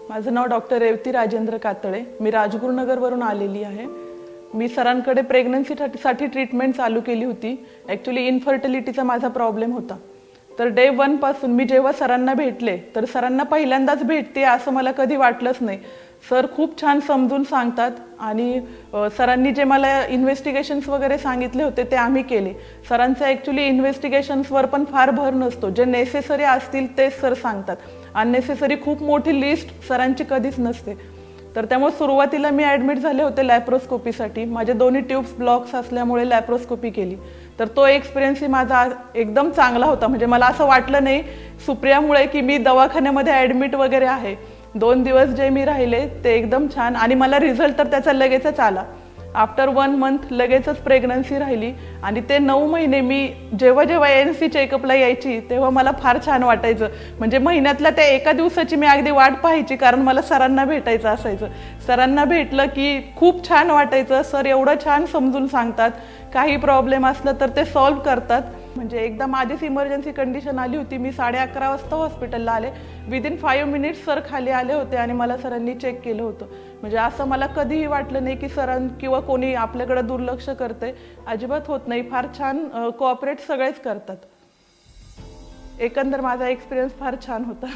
माझं नाव डॉक्टर रेवती राजेंद्र कातळे. मी राजगुरुनगरवरून आलेली आहे. मी सरांकडे प्रेग्नन्सीसाठी ट्रीटमेंट चालू केली होती. ॲक्च्युली इनफर्टिलिटीचा माझा प्रॉब्लेम होता. तर डे 1 पासून मी जेव्हा सरांना भेटले तर सरांना पहिल्यांदाच भेटते असं मला कधी वाटलंच नाही. सर खूप छान समजून सांगतात आणि सरांनी जे मला इन्व्हेस्टिगेशन्स वगैरे सांगितले होते ते आम्ही केले. सरांचं ॲक्च्युली इन्व्हेस्टिगेशन्सवर पण फार भर नसतो. जे नेसेसरी असतील तेच सर सांगतात. अननेसेसरी खूप मोठी लिस्ट सरांची कधीच नसते. तर त्यामुळे सुरुवातीला मी ॲडमिट झाले होते लॅप्रोस्कोपीसाठी. माझे दोन्ही ट्यूब्स ब्लॉक्स असल्यामुळे लॅप्रोस्कोपी केली. तर तो एक्सपिरियन्स ही माझा एकदम चांगला होता. म्हणजे मला असं वाटलं नाही सुप्रियामुळे की मी दवाखान्यामध्ये ॲडमिट वगैरे आहे. 2 दिवस जे मी राहिले ते एकदम छान आणि मला रिझल्ट तर त्याचा लगेचच आला. आफ्टर 1 मंथ लगेचच प्रेग्नन्सी राहिली आणि ते 9 महिने मी जेव्हा जेव्हा ANC चेकअपला यायची तेव्हा मला फार छान वाटायचं. म्हणजे महिन्यातल्या त्या एका दिवसाची मी अगदी वाट पाहायची, कारण मला सरांना भेटायचं असायचं. सरांना भेटलं की खूप छान वाटायचं. सर एवढं छान समजून सांगतात. काही प्रॉब्लेम असलं तर ते सॉल्व्ह करतात. म्हणजे एकदा माझीच इमर्जन्सी कंडिशन आली होती. मी 11:30 वाजता हॉस्पिटलला आले. विदिन 5 मिनिट्स सर खाली आले होते आणि मला सरांनी चेक केलं होतं. म्हणजे असं मला कधीही वाटलं नाही की सरां किंवा कोणी आपल्याकडे दुर्लक्ष करते. अजिबात होत नाही. फार छान कोऑपरेट सगळेच करतात. एकंदर माझा एक्सपिरियन्स फार छान होता.